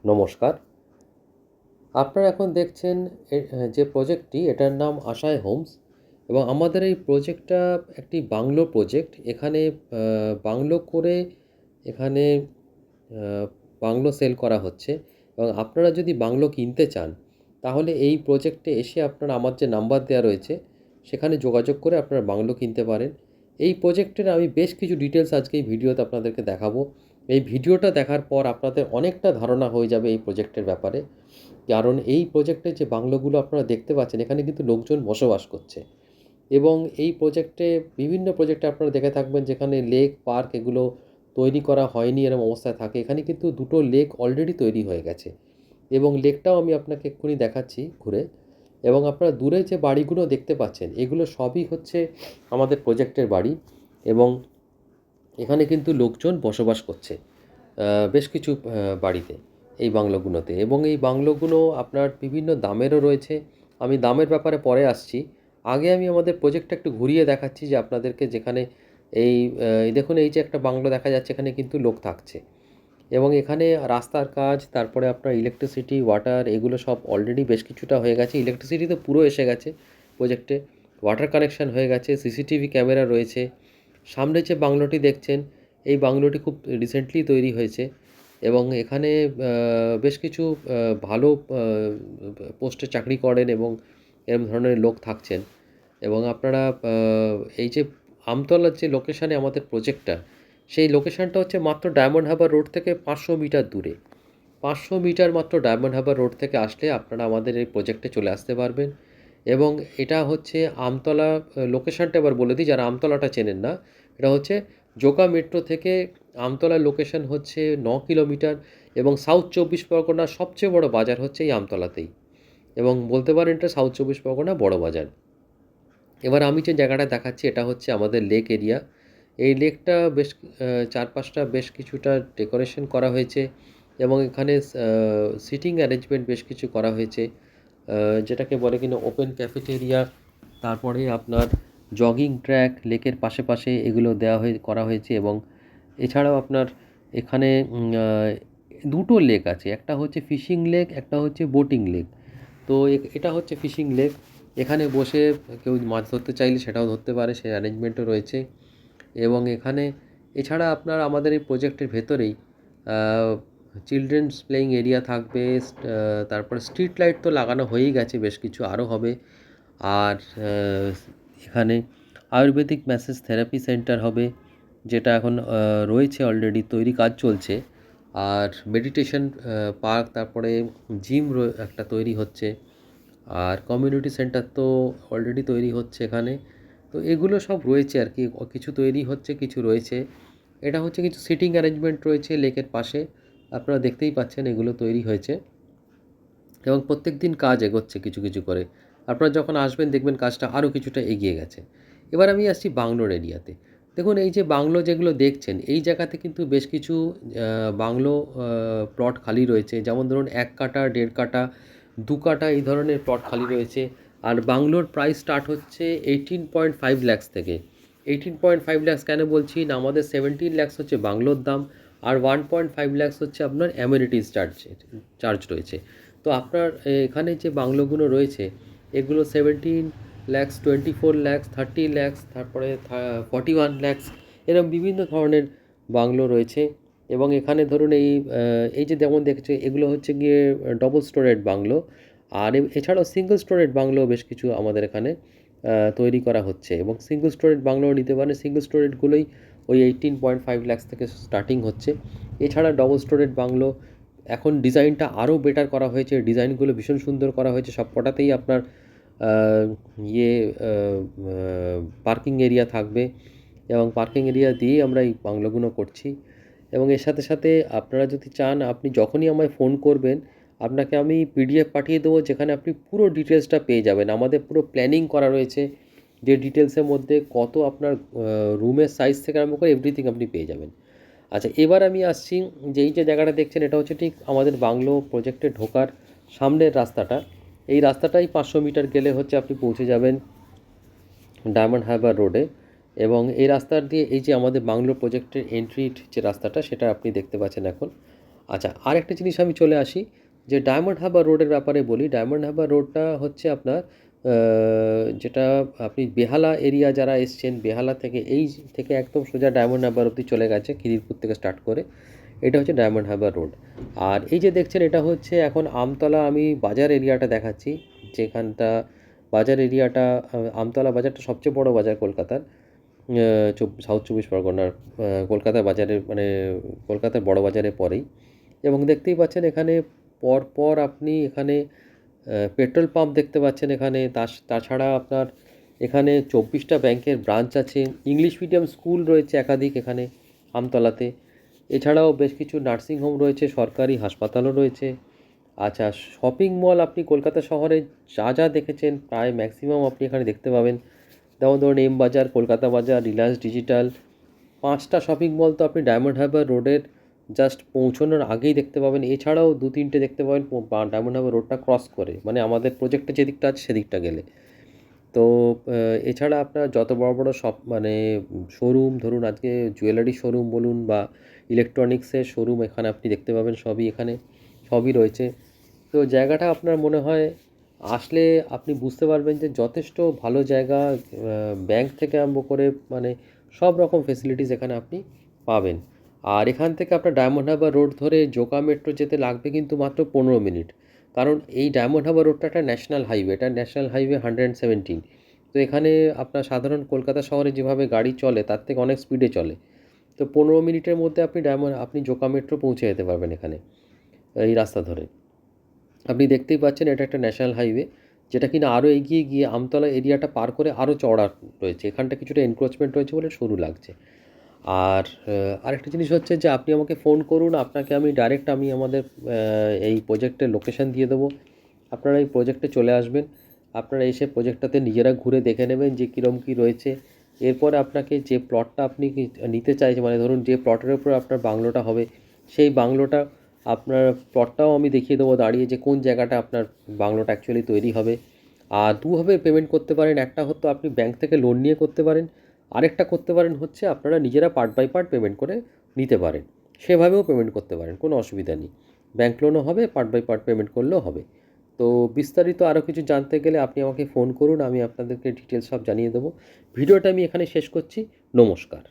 নমস্কার। আপনারা এখন দেখছেন যে প্রজেক্টটি, এটার নাম আশায় হোমস এবং আমাদের এই প্রজেক্টটা একটি বাংলো প্রজেক্ট। এখানে বাংলো করে এখানে আ বাংলো সেল করা হচ্ছে এবং আপনারা যদি বাংলো কিনতে চান, তাহলে এই প্রজেক্টে এসে আপনারা আমার যে নাম্বার দেওয়া রয়েছে, সেখানে যোগাযোগ করে আপনারা বাংলো কিনতে পারেন। এই প্রজেক্টের আমি বেশ কিছু ডিটেলস আজকে এই ভিডিওতে আপনাদেরকে দেখাবো। এই ভিডিওটা দেখার পর আপনাদের অনেকটা ধারণা হয়ে যাবে এই প্রজেক্টের ব্যাপারে। কারণ এই প্রজেক্টে যে বাংলোগুলো আপনারা দেখতে পাচ্ছেন, এখানে কিন্তু লোকজন বসবাস করছে এবং এই প্রজেক্টে বিভিন্ন প্রজেক্টে আপনারা দেখে থাকবেন যেখানে লেক, পার্ক এগুলো তৈরি করা হয়নি এরকম অবস্থায় থাকে। এখানে কিন্তু দুটো লেক অলরেডি তৈরি হয়ে গেছে এবং লেকটাও আমি আপনাকে এক্ষুনি দেখাচ্ছি ঘুরে। এবং আপনারা দূরে যে বাড়িগুলো দেখতে পাচ্ছেন, এগুলো সবই হচ্ছে আমাদের প্রজেক্টের বাড়ি এবং এখানে কিন্তু লোকজন বসবাস করছে বেশ কিছু বাড়িতে, এই বাংলোগুলোতে। এবং এই বাংলোগুলো আপনার বিভিন্ন দামেরও রয়েছে। আমি দামের ব্যাপারে পরে আসছি। আগে আমি আমাদের প্রজেক্টটা একটু ঘুরিয়ে দেখাচ্ছি যে আপনাদেরকে, যেখানে এই দেখুন, এই যে একটা বাংলো দেখা যাচ্ছে, এখানে কিন্তু লোক থাকছে এবং এখানে রাস্তার কাজ, তারপরে আপনার ইলেকট্রিসিটি, ওয়াটার এগুলো সব অলরেডি বেশ কিছুটা হয়ে গেছে। ইলেকট্রিসিটি তো পুরো এসে গেছে প্রজেক্টে, ওয়াটার কানেকশন হয়ে গেছে, সিসিটিভি ক্যামেরা রয়েছে। সামনে যে বাংলোটি দেখছেন, এই বাংলোটি খুব রিসেন্টলি তৈরি হয়েছে এবং এখানে বেশ কিছু ভালো পোস্টে চাকরি করেন এবং এরকম ধরনের লোক থাকছেন। এবং আপনারা এই যে আমতলার যে লোকেশানে আমাদের প্রজেক্টটা, সেই লোকেশানটা হচ্ছে মাত্র ডায়মন্ড হারবার রোড থেকে 500 মিটার দূরে। 500 মিটার মাত্র ডায়মন্ড হারবার রোড থেকে আসলে আপনারা আমাদের এই প্রজেক্টে চলে আসতে পারবেন। এবং এটা হচ্ছে আমতলা, লোকেশানটা এবার বলে দিই যারা আমতলাটা চেনেন না। এটা হচ্ছে জোকা মেট্রো থেকে আমতলার লোকেশান হচ্ছে 9 কিলোমিটার এবং সাউথ 24 পরগনার সবচেয়ে বড় বাজার হচ্ছে এই আমতলাতেই, এবং বলতে পারেন এটা সাউথ 24 পরগনা বড় বাজার। এবার আমি যে জায়গাটা দেখাচ্ছি, এটা হচ্ছে আমাদের লেক এরিয়া। এই লেকটা বেশ চারপাশটা বেশ কিছুটা ডেকোরেশন করা হয়েছে এবং এখানে সিটিং অ্যারেঞ্জমেন্ট বেশ কিছু করা হয়েছে, যেটাকে বলে কিনা ওপেন ক্যাফেটেরিয়া। তারপরে আপনার জগিং ট্র্যাক লেকের পাশে পাশে এগুলো করা হয়েছে। এবং এছাড়াও আপনার এখানে দুটো লেক আছে, একটা হচ্ছে ফিশিং লেক, একটা হচ্ছে বোটিং লেক। তো এটা হচ্ছে ফিশিং লেক। এখানে বসে কেউ মাছ ধরতে চাইলে সেটাও ধরতে পারে, সেই অ্যারেঞ্জমেন্টও রয়েছে। এবং এখানে এছাড়া আপনার আমাদের এই প্রজেক্টের ভেতরেই চিলড্রেন্স প্লেয়িং এরিয়া থাকবে। তারপরে স্ট্রিট লাইট তো লাগানো হয়েই গেছে, বেশ কিছু আরও হবে। আর এখানে আয়ুর্বেদিক ম্যাসেজ থেরাপি সেন্টার হবে, যেটা এখন রয়েছে, অলরেডি তৈরি কাজ চলছে। আর মেডিটেশন পার্ক, তারপরে জিম একটা তৈরি হচ্ছে। আর কমিউনিটি সেন্টার তো অলরেডি তৈরি হচ্ছে এখানে। তো এগুলো সব রয়েছে আর কি, কিছু তৈরি হচ্ছে, কিছু রয়েছে। এটা হচ্ছে কিছু সিটিং অ্যারেঞ্জমেন্ট রয়েছে লেকের পাশে, আপনারা দেখতেই পাচ্ছেন এগুলো তৈরি হয়েছে এবং প্রত্যেক দিন কাজ এগোচ্ছে কিছু কিছু করে। আপনারা যখন আসবেন দেখবেন কাজটা আরও কিছুটা এগিয়ে গেছে। এবার আমি আসছি বাংলোর এরিয়াতে। দেখুন, এই যে বাংলো যেগুলো দেখছেন, এই জায়গাতে কিন্তু বেশ কিছু বাংলো প্লট খালি রয়েছে। যেমন ধরুন 1 কাঠা, 1.5 কাঠা, 2 কাঠা এই ধরনের প্লট খালি রয়েছে। আর বাংলোর প্রাইস স্টার্ট হচ্ছে 18.5 lakhs থেকে। 18.5 lakhs কেন বলছি না, আমাদের 17 lakhs হচ্ছে বাংলোর দাম, আর 1.5 lakhs হচ্ছে আপনার অ্যামেনিটিস চার্জ রয়েছে। তো আপনার এখানে যে বাংলোগুলো রয়েছে, এগুলো 17 lakhs, 24 lakhs, 30 lakhs, তারপরে 41 lakhs, এরকম বিভিন্ন ধরনের বাংলো রয়েছে। এবং এখানে ধরুন এই যে যেমন দেখছে, এগুলো হচ্ছে গিয়ে ডবল স্টোরেড বাংলো। আর এছাড়াও সিঙ্গল স্টোরেড বাংলো বেশ কিছু আমাদের এখানে তৈরি করা হচ্ছে এবং সিঙ্গল স্টোরেড বাংলো নিতে পারেন। সিঙ্গল স্টোরেডগুলোই ওই 18.5 lakhs থেকে স্টার্টিং হচ্ছে। এছাড়া ডবল স্টোরেড বাংলো এখন ডিজাইনটা আরও বেটার করা হয়েছে, ডিজাইনগুলো ভীষণ সুন্দর করা হয়েছে। সব কটাতেই আপনার ইয়ে পার্কিং এরিয়া থাকবে এবং পার্কিং এরিয়া দিয়েই আমরা এই বাংলোগুলো করছি। এবং এর সাথে সাথে আপনারা যদি চান, আপনি যখনই আমায় ফোন করবেন, আপনাকে আমি পিডিএফ পাঠিয়ে দেবো, যেখানে আপনি পুরো ডিটেলসটা পেয়ে যাবেন। আমাদের পুরো প্ল্যানিং করা রয়েছে, যে ডিটেলসের মধ্যে কত আপনার রুমের সাইজ থেকে আরম্ভ করে এভরিথিং আপনি পেয়ে যাবেন। আচ্ছা, এবার আমি আসছি যে এই যে জায়গাটা দেখছেন, এটা হচ্ছে ঠিক আমাদের বাংলো প্রজেক্টে ঢোকার সামনের রাস্তাটা। এই রাস্তাটাই 500 মিটার গেলে হচ্ছে আপনি পৌঁছে যাবেন ডায়মন্ড হারবার রোডে। এবং এই রাস্তার দিয়ে এই যে আমাদের বাংলো প্রজেক্টের এন্ট্রির যে রাস্তাটা, সেটা আপনি দেখতে পাচ্ছেন এখন। আচ্ছা, আরেকটা জিনিস আমি চলে আসি যে ডায়মন্ড হারবার রোডের ব্যাপারে বলি। ডায়মন্ড হারবার রোডটা হচ্ছে আপনার যেটা আপনি বেহালা এরিয়া যারা এসছেন, বেহালা থেকে থেকে একদম সোজা ডায়মন্ড হারবার অব্দি চলে গেছে, খিদিরপুর থেকে স্টার্ট করে। এটা হচ্ছে ডায়মন্ড হারবার রোড। আর এই যে দেখছেন এটা হচ্ছে এখন আমতলা, আমি বাজার এরিয়াটা দেখাচ্ছি, যেখানটা বাজার এরিয়াটা, আমতলা বাজারটা সবচেয়ে বড় বাজার কলকাতার, সাউথ চব্বিশ পরগনার, কলকাতা বাজারের মানে কলকাতার বড় বাজারের পরেই। এবং দেখতেই পাচ্ছেন এখানে পরপর আপনি এখানে পেট্রোল পাম্প দেখতে পাচ্ছেন এখানে। তাছাড়া আপনার এখানে 24টা ব্যাংকের ব্রাঞ্চ আছে, ইংলিশ মিডিয়াম স্কুল রয়েছে একাধিক এখানে আমতলাতে। এছাড়াও বেশ কিছু নার্সিংহোম রয়েছে, সরকারি হাসপাতালও রয়েছে। আচ্ছা, শপিং মল আপনি কলকাতা শহরে যা যা দেখেছেন প্রায় ম্যাক্সিমাম আপনি এখানে দেখতে পাবেন। যেমন ধরুন এম বাজার, কলকাতা বাজার, রিলায়েন্স ডিজিটাল, 5টা শপিং মল তো আপনি ডায়মন্ড হারবার রোডের জাস্ট পৌঁছানোর আগেই দেখতে পাবেন। এছাড়াও 2-3টে দেখতে পাবেন ডায়মন্ড হারবার রোডটা ক্রস করে, মানে আমাদের প্রজেক্টটা যেদিকটা আছে সেদিকটা গেলে। তো এছাড়া আপনার যত বড় বড় শপ মানে শোরুম, ধরুন আজকে জুয়েলারি শোরুম বলুন বা ইলেকট্রনিক্সের শোরুম, এখানে আপনি দেখতে পাবেন সবই, এখানে সবই রয়েছে। তো জায়গাটা আপনার মনে হয় আসলে আপনি বুঝতে পারবেন যে যথেষ্ট ভালো জায়গা। ব্যাংক থেকে আরম্ভ করে মানে সব রকম ফেসিলিটিস এখানে আপনি পাবেন। আর এখান থেকে আপনার ডায়মন্ড হারবার রোড ধরে জোকা মেট্রো যেতে লাগবে কিন্তু মাত্র 15 মিনিট। কারণ এই ডায়মন্ড হারবার রোডটা একটা ন্যাশনাল হাইওয়ে, এটা ন্যাশনাল হাইওয়ে 117। তো এখানে আপনার সাধারণ কলকাতা শহরে যেভাবে গাড়ি চলে তার থেকে অনেক স্পিডে চলে। তো 15 মিনিটের মধ্যে আপনি জোকা মেট্রো পৌঁছে যেতে পারবেন এখানে এই রাস্তা ধরে। আপনি দেখতেই পাচ্ছেন এটা একটা ন্যাশনাল হাইওয়ে, যেটা কিনা আরও এগিয়ে গিয়ে আমতলা এরিয়াটা পার করে আরও চওড়া রয়েছে। এখানটা কিছুটা এনক্রোচমেন্ট রয়েছে বলে সরু লাগছে। আর আরেকটা জিনিস হচ্ছে যে আপনি আমাকে ফোন করুন, আপনাকে আমি ডাইরেক্ট আমাদের এই প্রজেক্টের লোকেশান দিয়ে দেবো। আপনারা এই প্রজেক্টে চলে আসবেন, আপনারা এসে প্রজেক্টটাতে নিজেরা ঘুরে দেখে নেবেন যে কীরকম কী রয়েছে। এরপরে আপনাকে যে প্লটটা আপনি নিতে চাইছেন, মানে ধরুন যে প্লটের উপর আপনার বাংলোটা হবে, সেই বাংলোটা আপনার প্লটটাও আমি দেখিয়ে দেবো দাঁড়িয়ে যে কোন জায়গাটা আপনার বাংলোটা অ্যাকচুয়ালি তৈরি হবে। আর দুভাবে পেমেন্ট করতে পারেন, একটা হয়তো আপনি ব্যাংক থেকে লোন নিয়ে করতে পারেন, আরেকটা করতে পারেন হচ্ছে আপনারা নিজেরা পার্ট বাই পার্ট পেমেন্ট করে নিতে পারেন, সেভাবেও পেমেন্ট করতে পারেন, কোনো অসুবিধা নেই। ব্যাংক লোনও হবে, পার্ট বাই পার্ট পেমেন্ট করলেও হবে। তো বিস্তারিত আরও কিছু জানতে গেলে আপনি আমাকে ফোন করুন, আমি আপনাদেরকে ডিটেলস সব জানিয়ে দেবো। ভিডিওটা আমি এখানে শেষ করছি। নমস্কার।